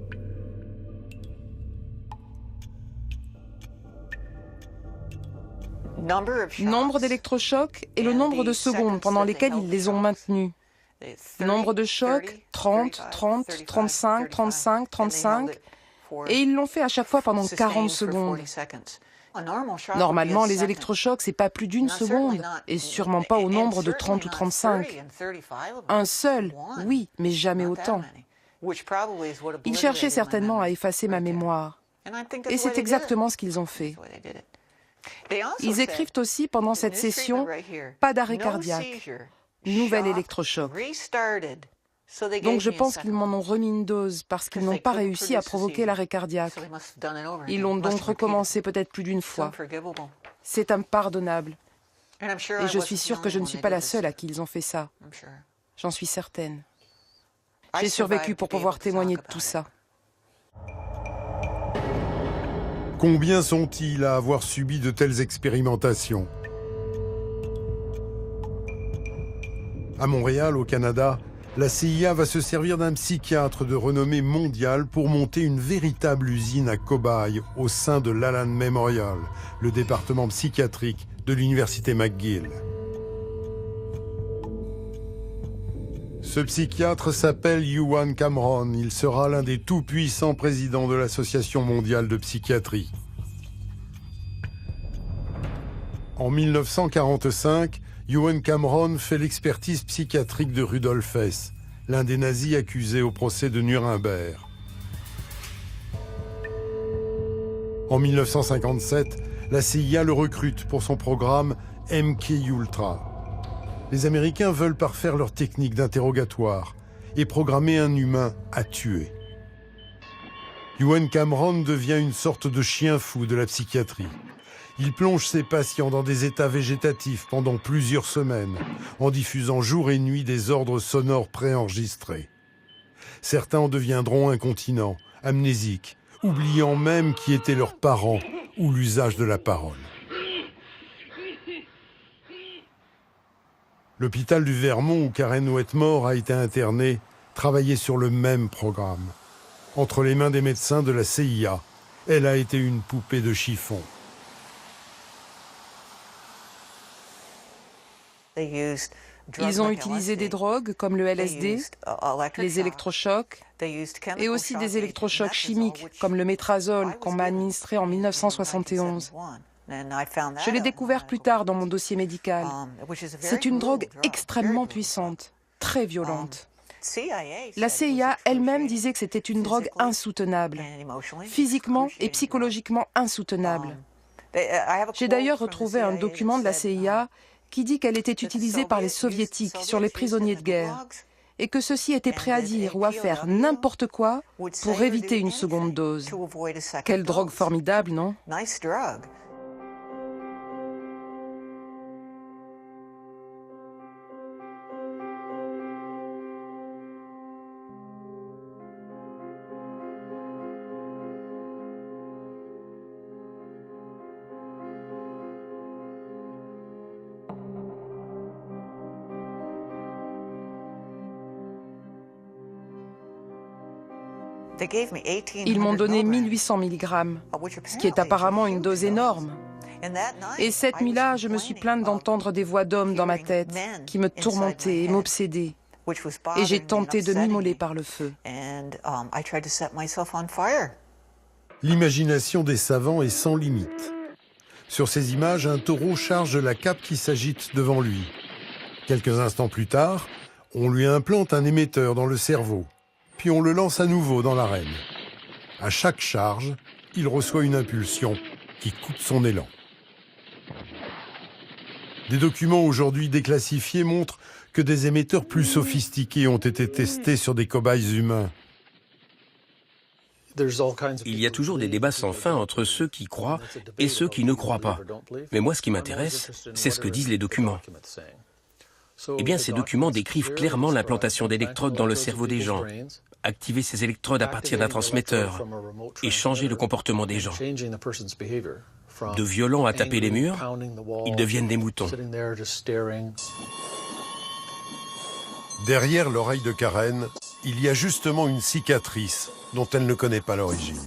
Nombre d'électrochocs et le nombre de secondes pendant lesquelles ils les ont maintenus. Nombre de chocs, 30, 30, 35, 35, 35, et ils l'ont fait à chaque fois pendant 40 secondes. Normalement, les électrochocs, c'est pas plus d'une seconde, et sûrement pas au nombre de 30 ou 35. Un seul, oui, mais jamais autant. Ils cherchaient certainement à effacer ma mémoire, et c'est exactement ce qu'ils ont fait. Ils écrivent aussi pendant cette session « pas d'arrêt cardiaque, nouvel électrochoc ». Donc je pense qu'ils m'en ont remis une dose parce qu'ils n'ont pas réussi à provoquer l'arrêt cardiaque. Ils l'ont donc recommencé peut-être plus d'une fois. C'est impardonnable. Et je suis sûre que je ne suis pas la seule à qui ils ont fait ça. J'en suis certaine. J'ai survécu pour pouvoir témoigner de tout ça. Combien sont-ils à avoir subi de telles expérimentations? À Montréal, au Canada, la CIA va se servir d'un psychiatre de renommée mondiale pour monter une véritable usine à cobayes au sein de l'Allan Memorial, le département psychiatrique de l'université McGill. Ce psychiatre s'appelle Ewan Cameron. Il sera l'un des tout-puissants présidents de l'Association mondiale de psychiatrie. En 1945, Ewan Cameron fait l'expertise psychiatrique de Rudolf Hess, l'un des nazis accusés au procès de Nuremberg. En 1957, la CIA le recrute pour son programme MK-Ultra. Les Américains veulent parfaire leur technique d'interrogatoire et programmer un humain à tuer. Ewan Cameron devient une sorte de chien fou de la psychiatrie. Il plonge ses patients dans des états végétatifs pendant plusieurs semaines, en diffusant jour et nuit des ordres sonores préenregistrés. Certains en deviendront incontinents, amnésiques, oubliant même qui étaient leurs parents ou l'usage de la parole. L'hôpital du Vermont où Karen Wetmore a été internée travaillait sur le même programme. Entre les mains des médecins de la CIA, elle a été une poupée de chiffon. Ils ont utilisé des drogues comme le LSD, les électrochocs et aussi des électrochocs chimiques comme le métrazole qu'on m'a administré en 1971. Je l'ai découvert plus tard dans mon dossier médical. C'est une drogue extrêmement puissante, très violente. La CIA elle-même disait que c'était une drogue insoutenable, physiquement et psychologiquement insoutenable. J'ai d'ailleurs retrouvé un document de la CIA qui dit qu'elle était utilisée par les soviétiques sur les prisonniers de guerre et que ceux-ci étaient prêts à dire ou à faire n'importe quoi pour éviter une seconde dose. Quelle drogue formidable, non ? Ils m'ont donné 1800 mg, ce qui est apparemment une dose énorme. Et cette nuit-là, je me suis plainte d'entendre des voix d'hommes dans ma tête qui me tourmentaient et m'obsédaient. Et j'ai tenté de m'immoler par le feu. L'imagination des savants est sans limite. Sur ces images, un taureau charge la cape qui s'agite devant lui. Quelques instants plus tard, on lui implante un émetteur dans le cerveau. Puis on le lance à nouveau dans l'arène. À chaque charge, il reçoit une impulsion qui coupe son élan. Des documents aujourd'hui déclassifiés montrent que des émetteurs plus sophistiqués ont été testés sur des cobayes humains. Il y a toujours des débats sans fin entre ceux qui croient et ceux qui ne croient pas. Mais moi, ce qui m'intéresse, c'est ce que disent les documents. Eh bien, ces documents décrivent clairement l'implantation d'électrodes dans le cerveau des gens, activer ces électrodes à partir d'un transmetteur et changer le comportement des gens. De violents à taper les murs, ils deviennent des moutons. Derrière l'oreille de Karen, il y a justement une cicatrice dont elle ne connaît pas l'origine.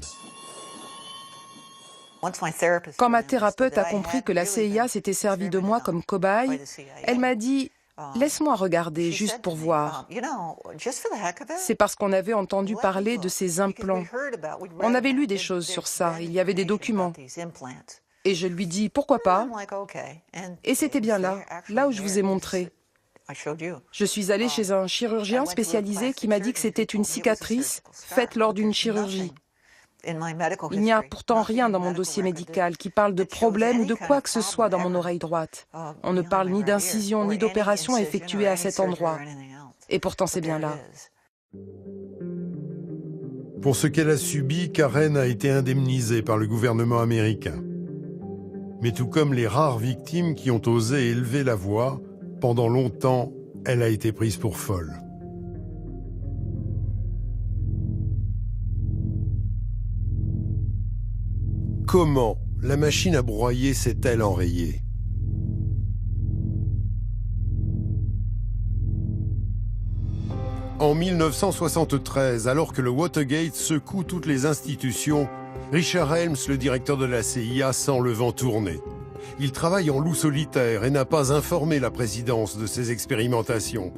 Quand ma thérapeute a compris que la CIA s'était servie de moi comme cobaye, elle m'a dit « Laisse-moi regarder, juste pour voir. » C'est parce qu'on avait entendu parler de ces implants. On avait lu des choses sur ça, il y avait des documents. Et je lui dis « Pourquoi pas ?» Et c'était bien là où je vous ai montré. Je suis allée chez un chirurgien spécialisé qui m'a dit que c'était une cicatrice faite lors d'une chirurgie. Il n'y a pourtant rien dans mon dossier médical qui parle de problème ou de quoi que ce soit dans mon oreille droite. On ne parle ni d'incision ni d'opération effectuée à cet endroit. Et pourtant c'est bien là. Pour ce qu'elle a subi, Karen a été indemnisée par le gouvernement américain. Mais tout comme les rares victimes qui ont osé élever la voix, pendant longtemps, elle a été prise pour folle. Comment la machine à broyer s'est-elle enrayée? En 1973, alors que le Watergate secoue toutes les institutions, Richard Helms, le directeur de la CIA, sent le vent tourner. Il travaille en loup solitaire et n'a pas informé la présidence de ses expérimentations.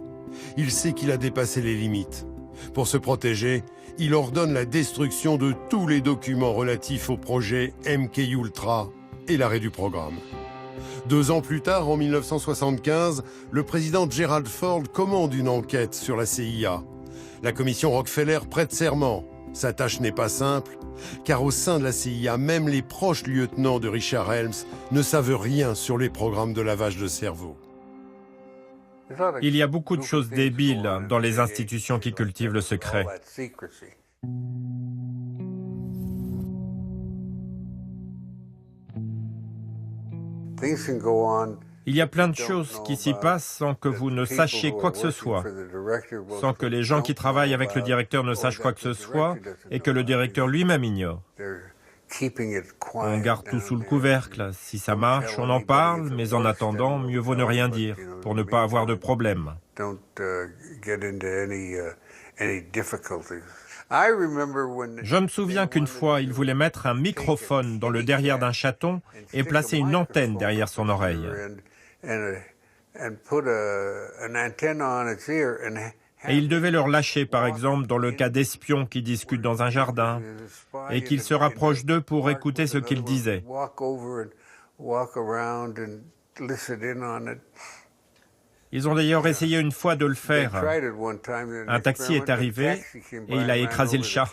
Il sait qu'il a dépassé les limites. Pour se protéger, il ordonne la destruction de tous les documents relatifs au projet MKUltra et l'arrêt du programme. 2 ans plus tard, en 1975, le président Gerald Ford commande une enquête sur la CIA. La commission Rockefeller prête serment. Sa tâche n'est pas simple, car au sein de la CIA, même les proches lieutenants de Richard Helms ne savent rien sur les programmes de lavage de cerveau. Il y a beaucoup de choses débiles dans les institutions qui cultivent le secret. Il y a plein de choses qui s'y passent sans que vous ne sachiez quoi que ce soit, sans que les gens qui travaillent avec le directeur ne sachent quoi que ce soit et que le directeur lui-même ignore. On garde tout sous le couvercle. Si ça marche, on en parle, mais en attendant, mieux vaut ne rien dire, pour ne pas avoir de problème. Je me souviens qu'une fois, il voulait mettre un microphone dans le derrière d'un chaton et placer une antenne derrière son oreille. Et il devait le relâcher, par exemple, dans le cas d'espions qui discutent dans un jardin, et qu'il se rapproche d'eux pour écouter ce qu'ils disaient. Ils ont d'ailleurs essayé une fois de le faire. Un taxi est arrivé et il a écrasé le chat.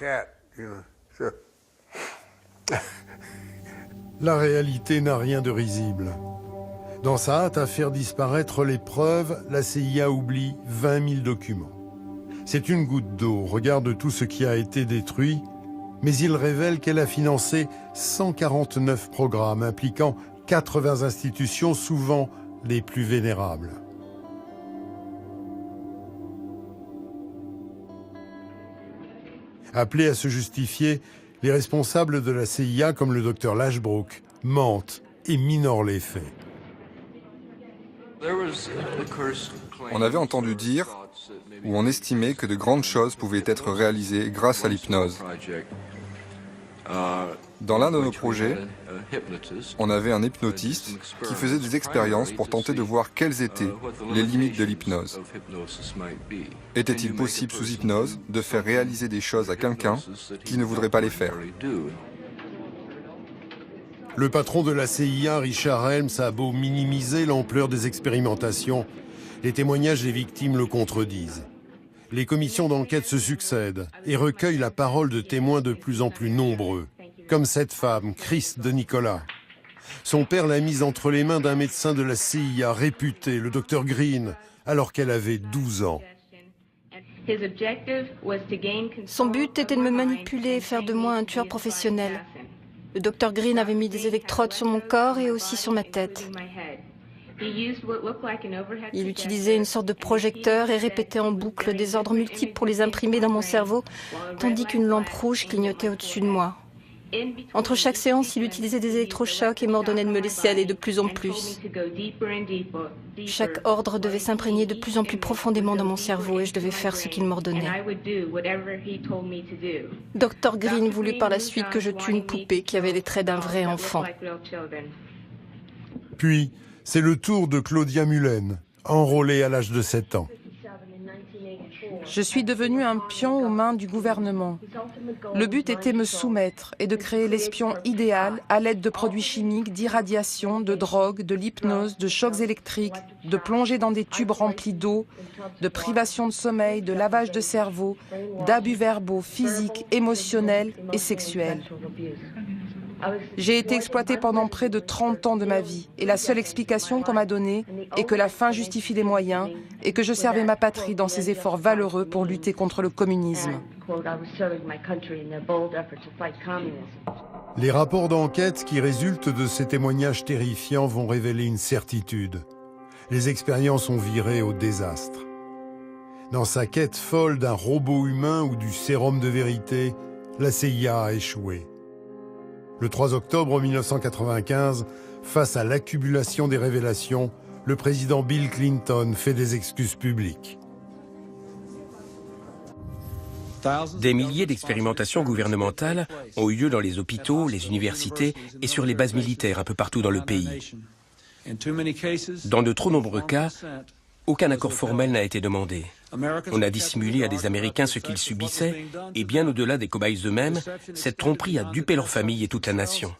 La réalité n'a rien de risible. Dans sa hâte à faire disparaître les preuves, la CIA oublie 20 000 documents. C'est une goutte d'eau au regard de tout ce qui a été détruit, mais il révèle qu'elle a financé 149 programmes impliquant 80 institutions, souvent les plus vénérables. Appelés à se justifier, les responsables de la CIA, comme le docteur Lashbrook, mentent et minorent les faits. On avait entendu dire, ou on estimait que de grandes choses pouvaient être réalisées grâce à l'hypnose. Dans l'un de nos projets, on avait un hypnotiste qui faisait des expériences pour tenter de voir quelles étaient les limites de l'hypnose. Était-il possible sous hypnose de faire réaliser des choses à quelqu'un qui ne voudrait pas les faire ? Le patron de la CIA, Richard Helms, a beau minimiser l'ampleur des expérimentations, les témoignages des victimes le contredisent. Les commissions d'enquête se succèdent et recueillent la parole de témoins de plus en plus nombreux, comme cette femme, Chris de Nicolas. Son père l'a mise entre les mains d'un médecin de la CIA réputé, le docteur Green, alors qu'elle avait 12 ans. Son but était de me manipuler et faire de moi un tueur professionnel. Le docteur Green avait mis des électrodes sur mon corps et aussi sur ma tête. Il utilisait une sorte de projecteur et répétait en boucle des ordres multiples pour les imprimer dans mon cerveau, tandis qu'une lampe rouge clignotait au-dessus de moi. Entre chaque séance, il utilisait des électrochocs et m'ordonnait de me laisser aller de plus en plus. Chaque ordre devait s'imprégner de plus en plus profondément dans mon cerveau et je devais faire ce qu'il m'ordonnait. Dr. Green voulut par la suite que je tue une poupée qui avait les traits d'un vrai enfant. Puis, c'est le tour de Claudia Mullen, enrôlée à l'âge de 7 ans. Je suis devenue un pion aux mains du gouvernement. Le but était de me soumettre et de créer l'espion idéal à l'aide de produits chimiques, d'irradiation, de drogue, de l'hypnose, de chocs électriques, de plongée dans des tubes remplis d'eau, de privation de sommeil, de lavage de cerveau, d'abus verbaux, physiques, émotionnels et sexuels. J'ai été exploitée pendant près de 30 ans de ma vie et la seule explication qu'on m'a donnée est que la fin justifie les moyens et que je servais ma patrie dans ses efforts valeureux pour lutter contre le communisme. Les rapports d'enquête qui résultent de ces témoignages terrifiants vont révéler une certitude. Les expériences ont viré au désastre. Dans sa quête folle d'un robot humain ou du sérum de vérité, la CIA a échoué. Le 3 octobre 1995, face à l'accumulation des révélations, le président Bill Clinton fait des excuses publiques. Des milliers d'expérimentations gouvernementales ont eu lieu dans les hôpitaux, les universités et sur les bases militaires un peu partout dans le pays. Dans de trop nombreux cas, aucun accord formel n'a été demandé. On a dissimulé à des Américains ce qu'ils subissaient, et bien au-delà des cobayes eux-mêmes, cette tromperie a dupé leur famille et toute la nation.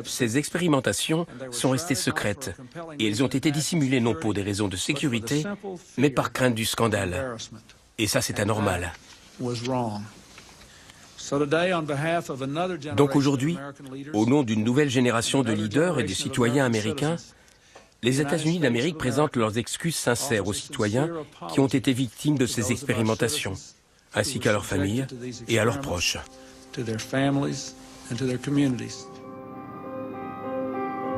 Ces expérimentations sont restées secrètes, et elles ont été dissimulées non pour des raisons de sécurité, mais par crainte du scandale. Et ça, c'est anormal. Donc aujourd'hui, au nom d'une nouvelle génération de leaders et de citoyens américains, les États-Unis d'Amérique présentent leurs excuses sincères aux citoyens qui ont été victimes de ces expérimentations, ainsi qu'à leurs familles et à leurs proches.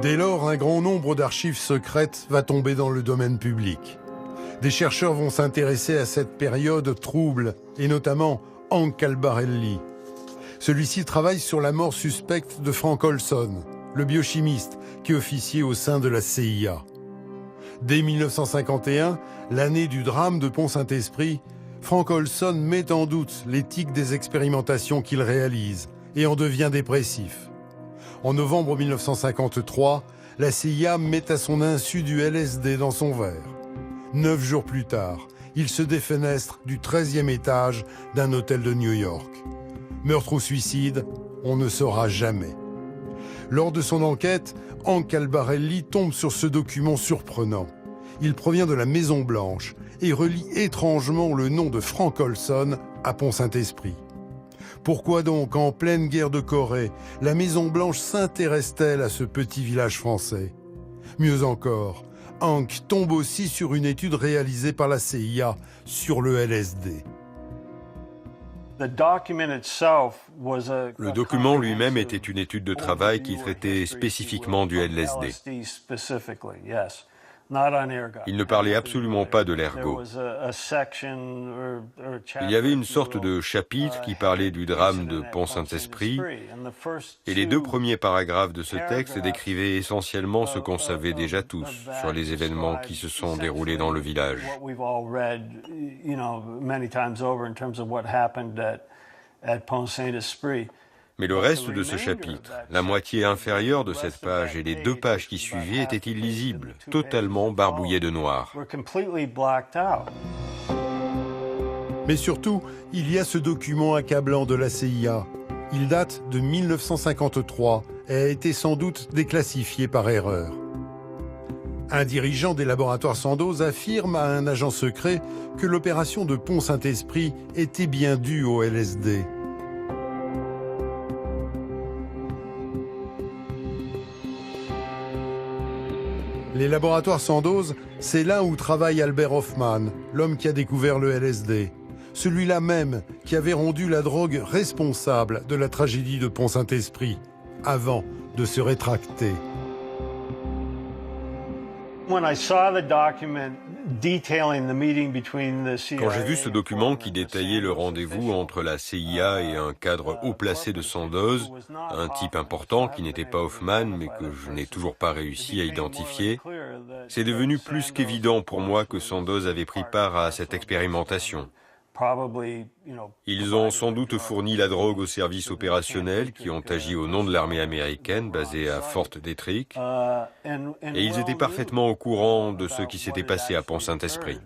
Dès lors, un grand nombre d'archives secrètes va tomber dans le domaine public. Des chercheurs vont s'intéresser à cette période trouble, et notamment Hank Albarelli. Celui-ci travaille sur la mort suspecte de Frank Olson, le biochimiste qui officiait au sein de la CIA. Dès 1951, l'année du drame de Pont-Saint-Esprit, Frank Olson met en doute l'éthique des expérimentations qu'il réalise et en devient dépressif. En novembre 1953, la CIA met à son insu du LSD dans son verre. 9 jours plus tard, il se défenestre du 13e étage d'un hôtel de New York. Meurtre ou suicide, on ne saura jamais. Lors de son enquête, Hank Albarelli tombe sur ce document surprenant. Il provient de la Maison-Blanche et relie étrangement le nom de Frank Olson à Pont-Saint-Esprit. Pourquoi donc, en pleine guerre de Corée, la Maison-Blanche s'intéresse-t-elle à ce petit village français? Mieux encore, Hank tombe aussi sur une étude réalisée par la CIA sur le LSD. Le document lui-même était une étude de travail qui traitait spécifiquement du LSD. Il ne parlait absolument pas de l'ergot. Il y avait une sorte de chapitre qui parlait du drame de Pont-Saint-Esprit, et les 2 premiers paragraphes de ce texte décrivaient essentiellement ce qu'on savait déjà tous sur les événements qui se sont déroulés dans le village. Mais le reste de ce chapitre, la moitié inférieure de cette page et les 2 pages qui suivaient étaient illisibles, totalement barbouillés de noir. Mais surtout, il y a ce document accablant de la CIA. Il date de 1953 et a été sans doute déclassifié par erreur. Un dirigeant des laboratoires Sandoz affirme à un agent secret que l'opération de Pont-Saint-Esprit était bien due au LSD. Les laboratoires Sandoz, c'est là où travaille Albert Hofmann, l'homme qui a découvert le LSD. Celui-là même qui avait rendu la drogue responsable de la tragédie de Pont-Saint-Esprit, avant de se rétracter. Quand j'ai vu ce document qui détaillait le rendez-vous entre la CIA et un cadre haut placé de Sandoz, un type important qui n'était pas Hofmann mais que je n'ai toujours pas réussi à identifier, c'est devenu plus qu'évident pour moi que Sandoz avait pris part à cette expérimentation. Ils ont sans doute fourni la drogue aux services opérationnels qui ont agi au nom de l'armée américaine basée à Fort Detrick, et ils étaient parfaitement au courant de ce qui s'était passé à Pont-Saint-Esprit.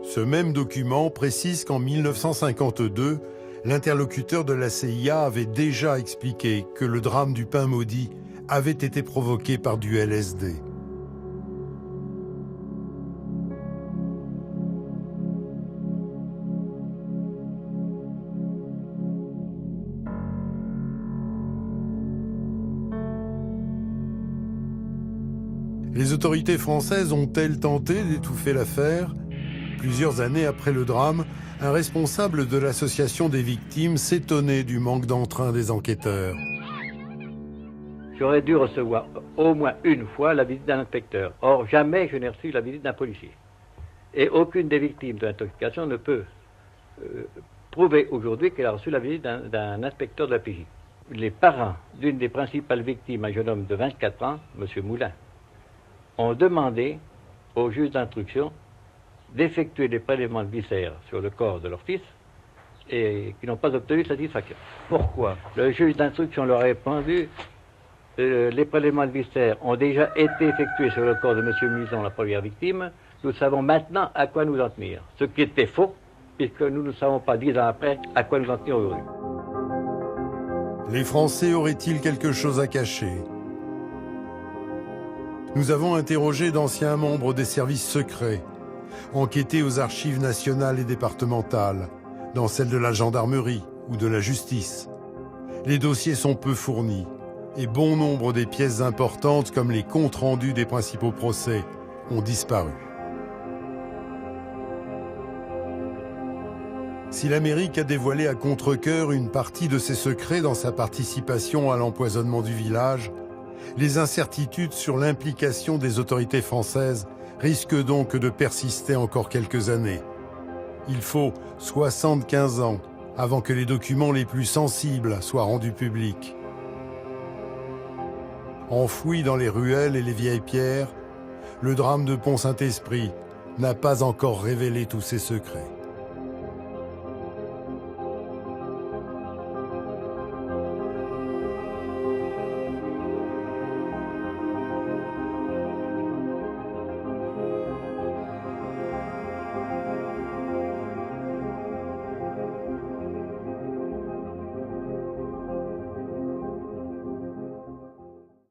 Ce même document précise qu'en 1952, l'interlocuteur de la CIA avait déjà expliqué que le drame du pain maudit avait été provoqué par du LSD. Les autorités françaises ont-elles tenté d'étouffer l'affaire? Plusieurs années après le drame, un responsable de l'association des victimes s'étonnait du manque d'entrain des enquêteurs. J'aurais dû recevoir au moins une fois la visite d'un inspecteur. Or, jamais je n'ai reçu la visite d'un policier. Et aucune des victimes de l'intoxication ne peut prouver aujourd'hui qu'elle a reçu la visite d'un inspecteur de la PJ. Les parents d'une des principales victimes, un jeune homme de 24 ans, M. Moulin, ont demandé au juge d'instruction d'effectuer des prélèvements de viscères sur le corps de leur fils et qui n'ont pas obtenu satisfaction. Pourquoi? Le juge d'instruction leur a répondu les prélèvements de viscères ont déjà été effectués sur le corps de M. Muson, la première victime. Nous savons maintenant à quoi nous en tenir. Ce qui était faux, puisque nous ne savons pas 10 ans après à quoi nous en tenir aujourd'hui. Les Français auraient-ils quelque chose à cacher? Nous avons interrogé d'anciens membres des services secrets, enquêté aux archives nationales et départementales, dans celles de la gendarmerie ou de la justice. Les dossiers sont peu fournis et bon nombre des pièces importantes, comme les comptes rendus des principaux procès, ont disparu. Si l'Amérique a dévoilé à contre-cœur une partie de ses secrets dans sa participation à l'empoisonnement du village, Les incertitudes sur l'implication des autorités françaises risquent donc de persister encore quelques années. Il faut 75 ans avant que les documents les plus sensibles soient rendus publics. Enfoui dans les ruelles et les vieilles pierres, le drame de Pont-Saint-Esprit n'a pas encore révélé tous ses secrets.